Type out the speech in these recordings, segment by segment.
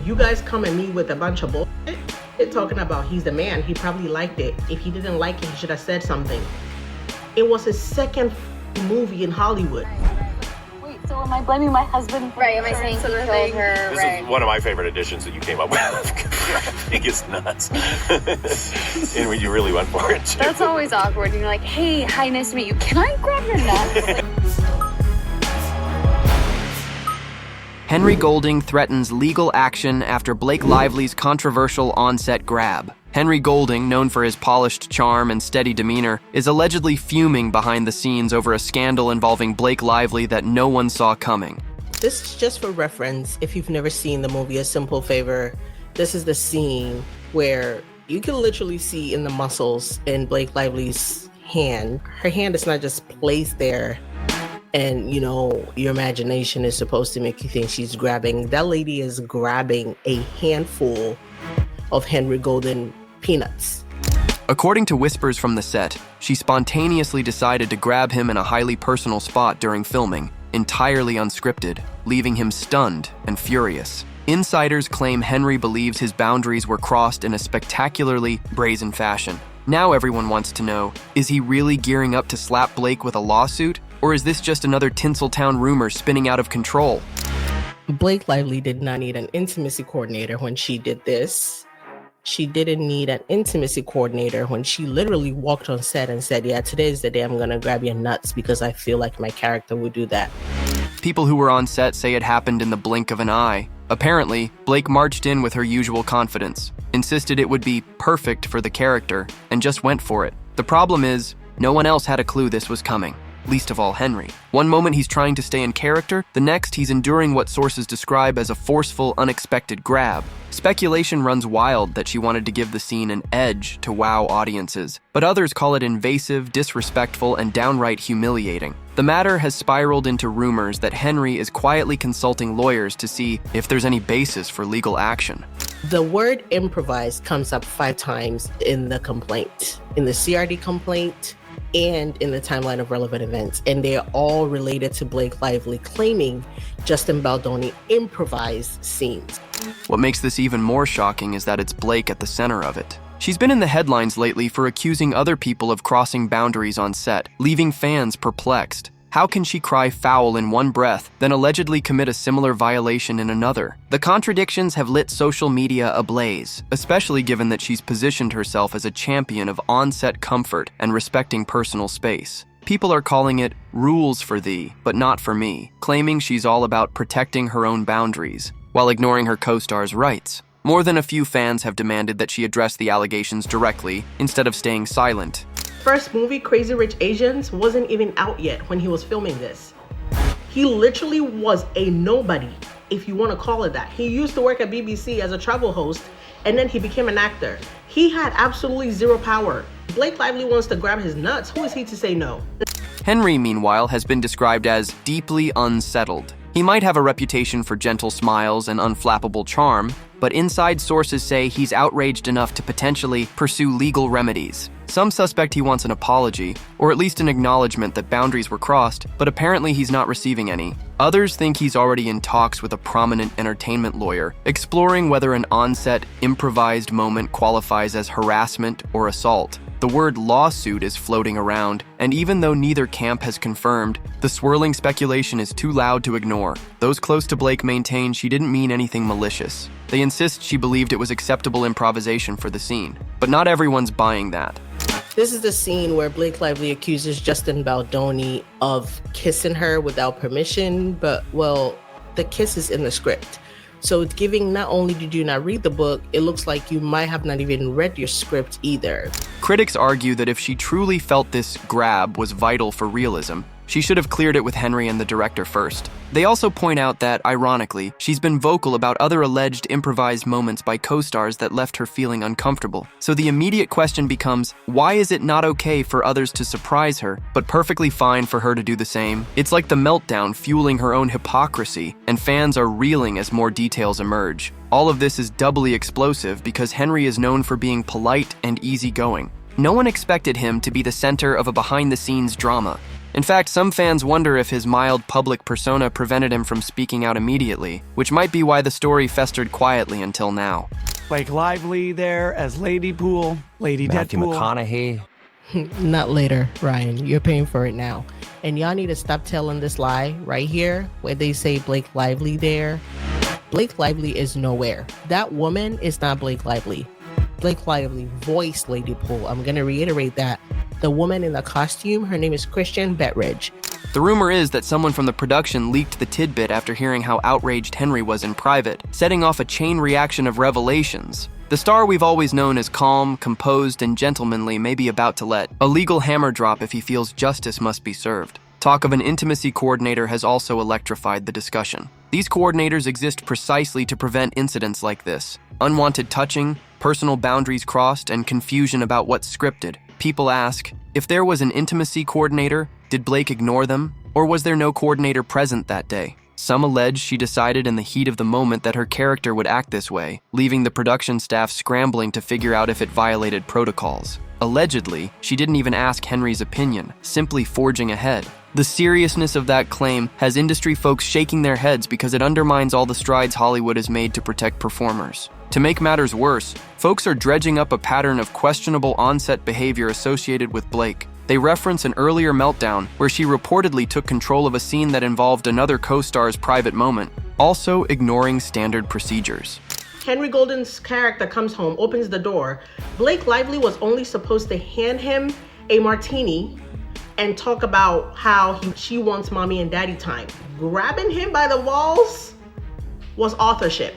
You guys come at me with a bunch of bullshit. They're talking about he's the man. He probably liked it. If he didn't like it, he should have said something. It was his second movie in Hollywood. Wait, so am I blaming my husband? Right, am I saying he killed her? This is one of my favorite additions that you came up with. I think it's nuts. And when you really went for it, too. That's always awkward. You're like, hey, hi, nice to meet you. Can I grab your nuts? Henry Golding threatens legal action after Blake Lively's controversial on-set grab. Henry Golding, known for his polished charm and steady demeanor, is allegedly fuming behind the scenes over a scandal involving Blake Lively that no one saw coming. This is just for reference. If you've never seen the movie A Simple Favor, this is the scene where you can literally see in the muscles in Blake Lively's hand. Her hand is not just placed there and, you know, your imagination is supposed to make you think she's grabbing. That lady is grabbing a handful of Henry Golding peanuts. According to whispers from the set, she spontaneously decided to grab him in a highly personal spot during filming, entirely unscripted, leaving him stunned and furious. Insiders claim Henry believes his boundaries were crossed in a spectacularly brazen fashion. Now everyone wants to know, is he really gearing up to slap Blake with a lawsuit? Or is this just another Tinseltown rumor spinning out of control? Blake Lively did not need an intimacy coordinator when she did this. She didn't need an intimacy coordinator when she literally walked on set and said, yeah, today is the day I'm gonna grab your nuts because I feel like my character would do that. People who were on set say it happened in the blink of an eye. Apparently, Blake marched in with her usual confidence, insisted it would be perfect for the character, and just went for it. The problem is, no one else had a clue this was coming. Least of all Henry. One moment he's trying to stay in character, the next he's enduring what sources describe as a forceful, unexpected grab. Speculation runs wild that she wanted to give the scene an edge to wow audiences, but others call it invasive, disrespectful, and downright humiliating. The matter has spiraled into rumors that Henry is quietly consulting lawyers to see if there's any basis for legal action. The word improvised comes up 5 times in the complaint, in the CRD complaint, and in the timeline of relevant events, and they are all related to Blake Lively claiming Justin Baldoni improvised scenes. What makes this even more shocking is that it's Blake at the center of it. She's been in the headlines lately for accusing other people of crossing boundaries on set, leaving fans perplexed. How can she cry foul in one breath, then allegedly commit a similar violation in another? The contradictions have lit social media ablaze, especially given that she's positioned herself as a champion of on-set comfort and respecting personal space. People are calling it rules for thee, but not for me, claiming she's all about protecting her own boundaries, while ignoring her co-star's rights. More than a few fans have demanded that she address the allegations directly, instead of staying silent. First movie, Crazy Rich Asians, wasn't even out yet when he was filming this. He literally was a nobody, if you want to call it that. He used to work at BBC as a travel host, and then he became an actor. He had absolutely zero power. Blake Lively wants to grab his nuts. Who is he to say no? Henry, meanwhile, has been described as deeply unsettled. He might have a reputation for gentle smiles and unflappable charm, but inside sources say he's outraged enough to potentially pursue legal remedies. Some suspect he wants an apology, or at least an acknowledgement that boundaries were crossed, but apparently he's not receiving any. Others think he's already in talks with a prominent entertainment lawyer, exploring whether an on-set, improvised moment qualifies as harassment or assault. The word lawsuit is floating around, and even though neither camp has confirmed, the swirling speculation is too loud to ignore. Those close to Blake maintain she didn't mean anything malicious. They insist she believed it was acceptable improvisation for the scene, but not everyone's buying that. This is the scene where Blake Lively accuses Justin Baldoni of kissing her without permission, but, well, the kiss is in the script. So it's giving, not only did you not read the book, it looks like you might have not even read your script either. Critics argue that if she truly felt this grab was vital for realism, she should have cleared it with Henry and the director first. They also point out that, ironically, she's been vocal about other alleged improvised moments by co-stars that left her feeling uncomfortable. So the immediate question becomes, why is it not okay for others to surprise her, but perfectly fine for her to do the same? It's like the meltdown fueling her own hypocrisy, and fans are reeling as more details emerge. All of this is doubly explosive because Henry is known for being polite and easygoing. No one expected him to be the center of a behind-the-scenes drama. In fact, some fans wonder if his mild public persona prevented him from speaking out immediately, which might be why the story festered quietly until now. Blake Lively there as Lady Pool, Lady Matthew Deadpool. McConaughey. Not later, Ryan. You're paying for it now. And y'all need to stop telling this lie right here where they say Blake Lively there. Blake Lively is nowhere. That woman is not Blake Lively. Blake Lively voiced Lady Pool. I'm going to reiterate that. The woman in the costume, her name is Christian Betridge. The rumor is that someone from the production leaked the tidbit after hearing how outraged Henry was in private, setting off a chain reaction of revelations. The star we've always known as calm, composed, and gentlemanly may be about to let a legal hammer drop if he feels justice must be served. Talk of an intimacy coordinator has also electrified the discussion. These coordinators exist precisely to prevent incidents like this. Unwanted touching, personal boundaries crossed, and confusion about what's scripted. People ask, if there was an intimacy coordinator, did Blake ignore them, or was there no coordinator present that day? Some allege she decided in the heat of the moment that her character would act this way, leaving the production staff scrambling to figure out if it violated protocols. Allegedly, she didn't even ask Henry's opinion, simply forging ahead. The seriousness of that claim has industry folks shaking their heads because it undermines all the strides Hollywood has made to protect performers. To make matters worse, folks are dredging up a pattern of questionable on-set behavior associated with Blake. They reference an earlier meltdown where she reportedly took control of a scene that involved another co-star's private moment, also ignoring standard procedures. Henry Golden's character comes home, opens the door. Blake Lively was only supposed to hand him a martini and talk about how she wants mommy and daddy time. Grabbing him by the walls was authorship.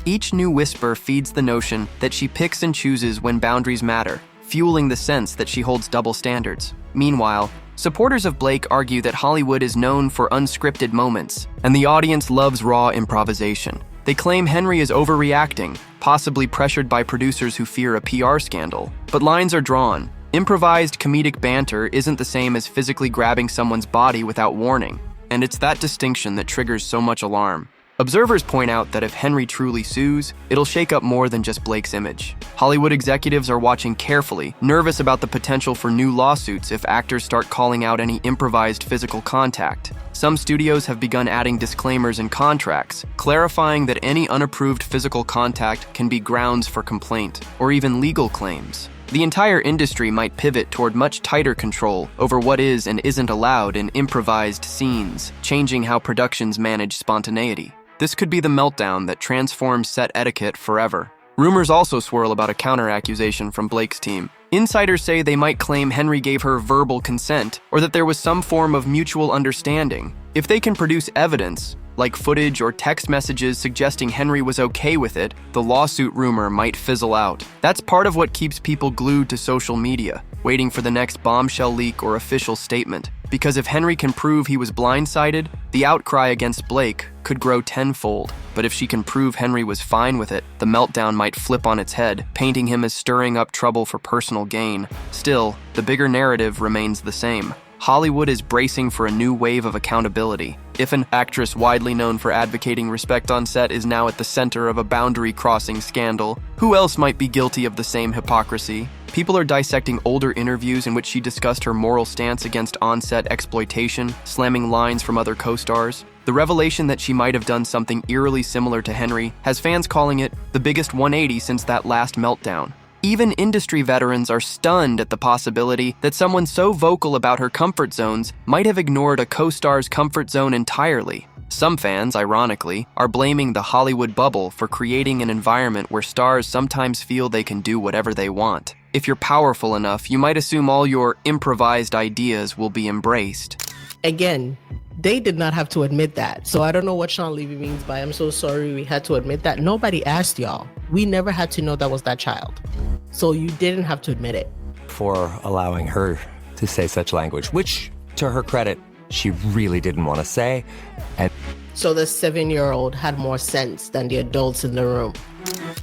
Each new whisper feeds the notion that she picks and chooses when boundaries matter, fueling the sense that she holds double standards. Meanwhile, supporters of Blake argue that Hollywood is known for unscripted moments, and the audience loves raw improvisation. They claim Henry is overreacting, possibly pressured by producers who fear a PR scandal. But lines are drawn. Improvised comedic banter isn't the same as physically grabbing someone's body without warning, and it's that distinction that triggers so much alarm. Observers point out that if Henry truly sues, it'll shake up more than just Blake's image. Hollywood executives are watching carefully, nervous about the potential for new lawsuits if actors start calling out any improvised physical contact. Some studios have begun adding disclaimers in contracts, clarifying that any unapproved physical contact can be grounds for complaint, or even legal claims. The entire industry might pivot toward much tighter control over what is and isn't allowed in improvised scenes, changing how productions manage spontaneity. This could be the meltdown that transforms set etiquette forever. Rumors also swirl about a counter-accusation from Blake's team. Insiders say they might claim Henry gave her verbal consent, or that there was some form of mutual understanding. If they can produce evidence, like footage or text messages suggesting Henry was okay with it, the lawsuit rumor might fizzle out. That's part of what keeps people glued to social media, waiting for the next bombshell leak or official statement. Because if Henry can prove he was blindsided, the outcry against Blake could grow tenfold. But if she can prove Henry was fine with it, the meltdown might flip on its head, painting him as stirring up trouble for personal gain. Still, the bigger narrative remains the same. Hollywood is bracing for a new wave of accountability. If an actress widely known for advocating respect on set is now at the center of a boundary-crossing scandal, who else might be guilty of the same hypocrisy? People are dissecting older interviews in which she discussed her moral stance against on-set exploitation, slamming lines from other co-stars. The revelation that she might have done something eerily similar to Henry has fans calling it the biggest 180 since that last meltdown. Even industry veterans are stunned at the possibility that someone so vocal about her comfort zones might have ignored a co-star's comfort zone entirely. Some fans, ironically, are blaming the Hollywood bubble for creating an environment where stars sometimes feel they can do whatever they want. If you're powerful enough, you might assume all your improvised ideas will be embraced. Again, they did not have to admit that. So I don't know what Sean Levy means by I'm so sorry we had to admit that. Nobody asked y'all. We never had to know that was that child. So you didn't have to admit it. For allowing her to say such language, which, to her credit, she really didn't want to say. And So the 7-year-old had more sense than the adults in the room.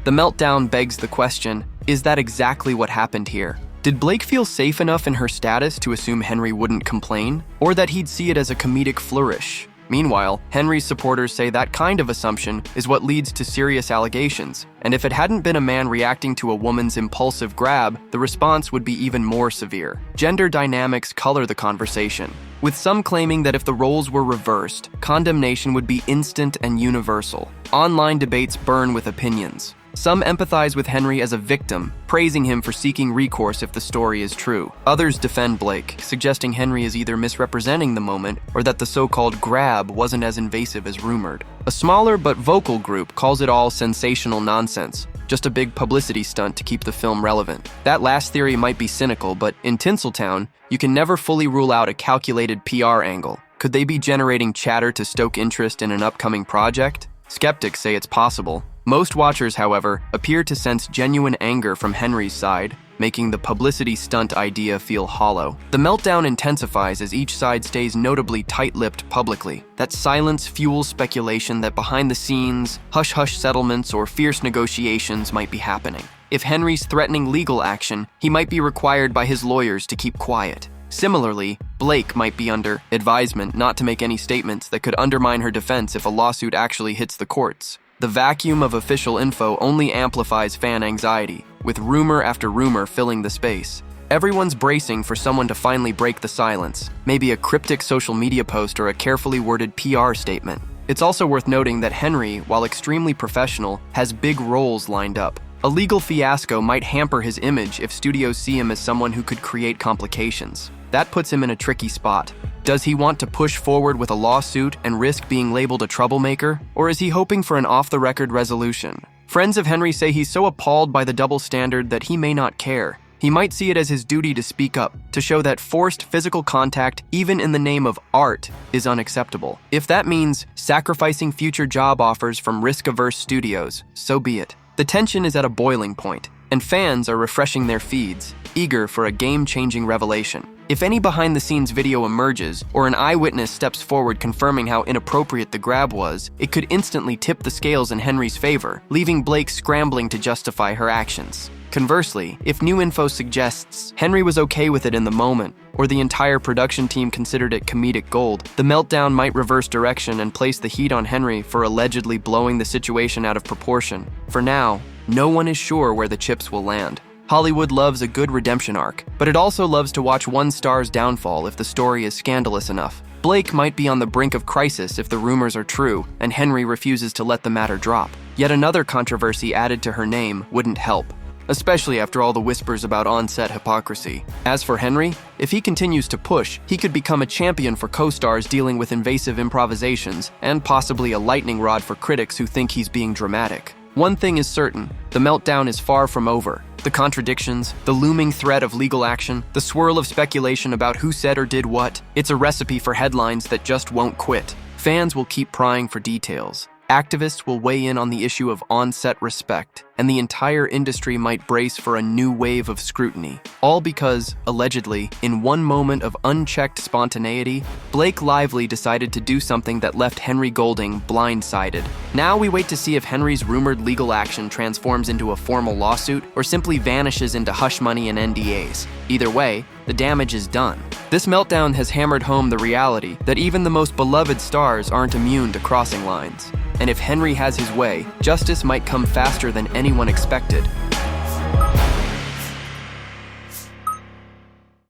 The meltdown begs the question, is that exactly what happened here? Did Blake feel safe enough in her status to assume Henry wouldn't complain? Or that he'd see it as a comedic flourish? Meanwhile, Henry's supporters say that kind of assumption is what leads to serious allegations, and if it hadn't been a man reacting to a woman's impulsive grab, the response would be even more severe. Gender dynamics color the conversation, with some claiming that if the roles were reversed, condemnation would be instant and universal. Online debates burn with opinions. Some empathize with Henry as a victim, praising him for seeking recourse if the story is true. Others defend Blake, suggesting Henry is either misrepresenting the moment or that the so-called grab wasn't as invasive as rumored. A smaller but vocal group calls it all sensational nonsense, just a big publicity stunt to keep the film relevant. That last theory might be cynical, but in Tinseltown, you can never fully rule out a calculated PR angle. Could they be generating chatter to stoke interest in an upcoming project? Skeptics say it's possible. Most watchers, however, appear to sense genuine anger from Henry's side, making the publicity stunt idea feel hollow. The meltdown intensifies as each side stays notably tight-lipped publicly. That silence fuels speculation that behind the scenes, hush-hush settlements or fierce negotiations might be happening. If Henry's threatening legal action, he might be required by his lawyers to keep quiet. Similarly, Blake might be under advisement not to make any statements that could undermine her defense if a lawsuit actually hits the courts. The vacuum of official info only amplifies fan anxiety, with rumor after rumor filling the space. Everyone's bracing for someone to finally break the silence, maybe a cryptic social media post or a carefully worded PR statement. It's also worth noting that Henry, while extremely professional, has big roles lined up. A legal fiasco might hamper his image if studios see him as someone who could create complications. That puts him in a tricky spot. Does he want to push forward with a lawsuit and risk being labeled a troublemaker, or is he hoping for an off-the-record resolution? Friends of Henry say he's so appalled by the double standard that he may not care. He might see it as his duty to speak up, to show that forced physical contact, even in the name of art, is unacceptable. If that means sacrificing future job offers from risk-averse studios, so be it. The tension is at a boiling point, and fans are refreshing their feeds, eager for a game-changing revelation. If any behind-the-scenes video emerges, or an eyewitness steps forward confirming how inappropriate the grab was, it could instantly tip the scales in Henry's favor, leaving Blake scrambling to justify her actions. Conversely, if new info suggests Henry was okay with it in the moment, or the entire production team considered it comedic gold, the meltdown might reverse direction and place the heat on Henry for allegedly blowing the situation out of proportion. For now, no one is sure where the chips will land. Hollywood loves a good redemption arc, but it also loves to watch one star's downfall if the story is scandalous enough. Blake might be on the brink of crisis if the rumors are true, and Henry refuses to let the matter drop. Yet another controversy added to her name wouldn't help, especially after all the whispers about on-set hypocrisy. As for Henry, if he continues to push, he could become a champion for co-stars dealing with invasive improvisations, and possibly a lightning rod for critics who think he's being dramatic. One thing is certain, the meltdown is far from over. The contradictions, the looming threat of legal action, the swirl of speculation about who said or did what, it's a recipe for headlines that just won't quit. Fans will keep prying for details. Activists will weigh in on the issue of on-set respect, and the entire industry might brace for a new wave of scrutiny. All because, allegedly, in one moment of unchecked spontaneity, Blake Lively decided to do something that left Henry Golding blindsided. Now we wait to see if Henry's rumored legal action transforms into a formal lawsuit or simply vanishes into hush money and NDAs. Either way, the damage is done. This meltdown has hammered home the reality that even the most beloved stars aren't immune to crossing lines. And if Henry has his way, justice might come faster than anyone expected.